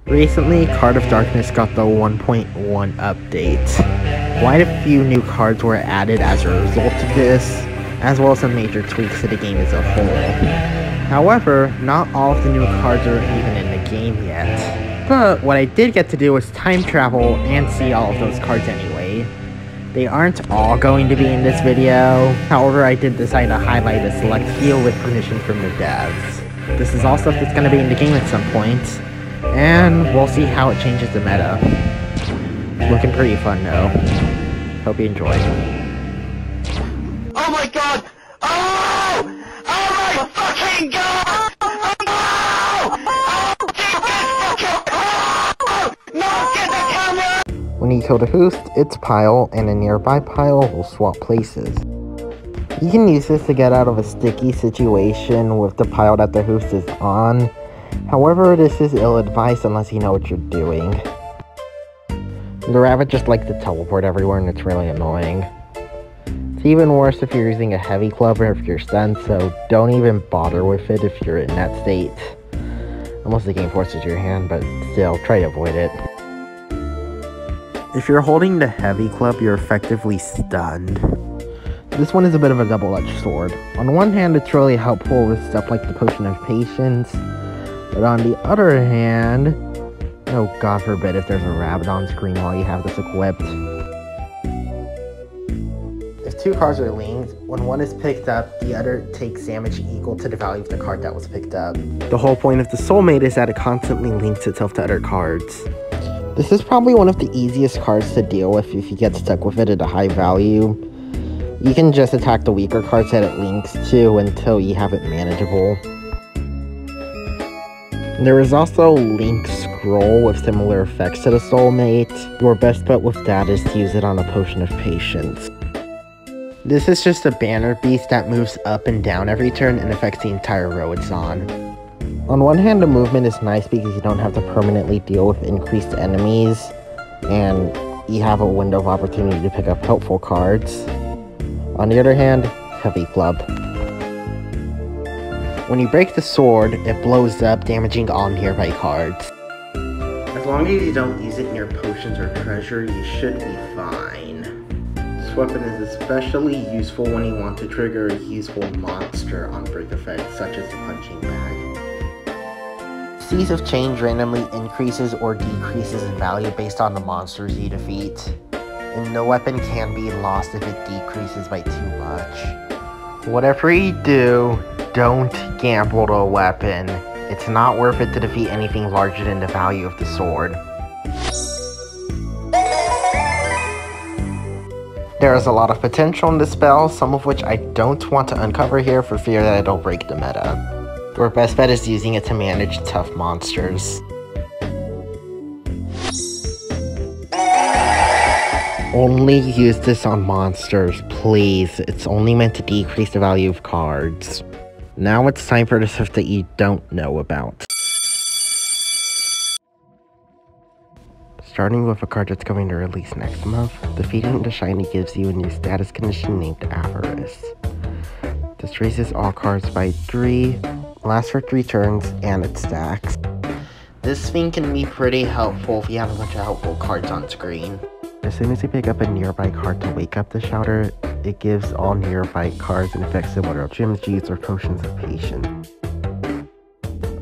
Recently, Card of Darkness got the 1.1 update. Quite a few new cards were added as a result of this, as well as some major tweaks to the game as a whole. However, not all of the new cards are even in the game yet. But what I did get to do was time travel and see all of those cards anyway. They aren't all going to be in this video, however I did decide to highlight a select few with permission from the devs. This is all stuff that's going to be in the game at some point, and we'll see how it changes the meta. Looking pretty fun though. Hope you enjoy. Oh my god! Oh! Oh my fucking god! Oh! Oh! No! Get the camera! When you kill the host, its pile and a nearby pile will swap places. You can use this to get out of a sticky situation with the pile that the host is on. However, this is ill-advised unless you know what you're doing. The rabbit just likes to teleport everywhere and it's really annoying. It's even worse if you're using a heavy club or if you're stunned, so don't even bother with it if you're in that state. Unless the game forces your hand, but still, try to avoid it. If you're holding the heavy club, you're effectively stunned. This one is a bit of a double-edged sword. On one hand, it's really helpful with stuff like the Potion of Patience, but on the other hand, oh god forbid if there's a rabbit on screen while you have this equipped. If two cards are linked, when one is picked up, the other takes damage equal to the value of the card that was picked up. The whole point of the Soulmate is that it constantly links itself to other cards. This is probably one of the easiest cards to deal with if you get stuck with it at a high value. You can just attack the weaker cards that it links to until you have it manageable. There is also Link Scroll with similar effects to the Soulmate. Your best bet with that is to use it on a Potion of Patience. This is just a banner beast that moves up and down every turn and affects the entire row it's on. On one hand, the movement is nice because you don't have to permanently deal with increased enemies, and you have a window of opportunity to pick up helpful cards. On the other hand, Heavy Club. When you break the sword, it blows up, damaging all nearby cards. As long as you don't use it in your potions or treasure, you should be fine. This weapon is especially useful when you want to trigger a useful monster on break effects, such as the punching bag. Seas of Change randomly increases or decreases in value based on the monsters you defeat, and the weapon can be lost if it decreases by too much. Whatever you do, don't gamble the weapon. It's not worth it to defeat anything larger than the value of the sword. There is a lot of potential in this spell, some of which I don't want to uncover here for fear that it'll break the meta. Your best bet is using it to manage tough monsters. Only use this on monsters, please. It's only meant to decrease the value of cards. Now it's time for the stuff that you don't know about. Starting with a card that's going to release next month, defeating the shiny gives you a new status condition named Avarice. This raises all cards by 3, lasts for 3 turns, and it stacks. This thing can be pretty helpful if you have a bunch of helpful cards on screen. As soon as you pick up a nearby card to wake up the Shouter, it gives all nearby cards an effect similar to Gems, Juice, or Potions of Patience.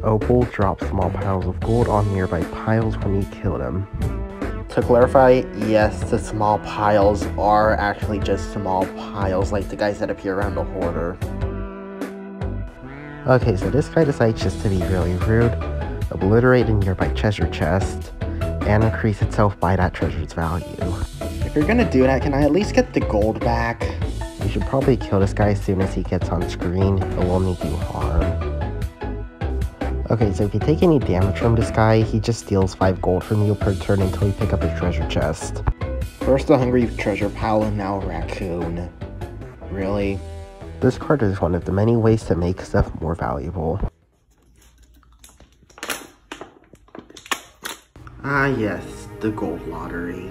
Opal drops small piles of gold on nearby piles when you kill them. To clarify, yes, the small piles are actually just small piles like the guys that appear around the Hoarder. Okay, so this guy decides just to be really rude, obliterate a nearby treasure chest, and increase itself by that treasure's value. If you're gonna do that, can I at least get the gold back? You should probably kill this guy as soon as he gets on screen. It won't need you harm. Okay, so if you take any damage from this guy, he just steals 5 gold from you per turn until you pick up a treasure chest. First a hungry treasure pile and now a raccoon. Really? This card is one of the many ways to make stuff more valuable. Ah yes, the gold lottery.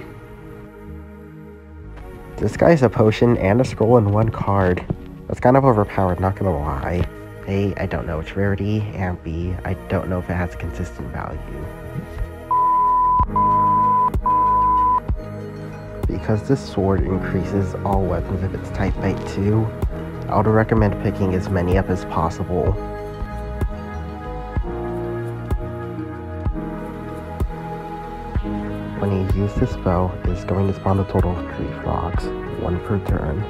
This guy's a potion and a scroll in one card. That's kind of overpowered, not gonna lie. A, I don't know its rarity, and B, I don't know if it has consistent value. because this sword increases all weapons if it's type bite 2, I would recommend picking as many up as possible. When you use this bow, it's going to spawn a total of 3 frogs, 1 per turn.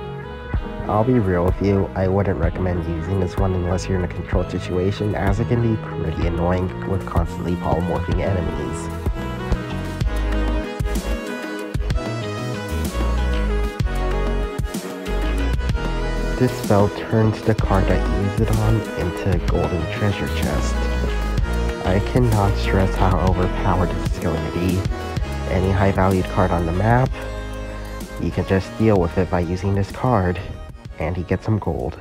I'll be real with you, I wouldn't recommend using this one unless you're in a controlled situation, as it can be pretty annoying with constantly polymorphing enemies. This spell turns the card that uses it on into a golden treasure chest. I cannot stress how overpowered this is going to be. Any high valued card on the map, you can just deal with it by using this card, and he gets some gold.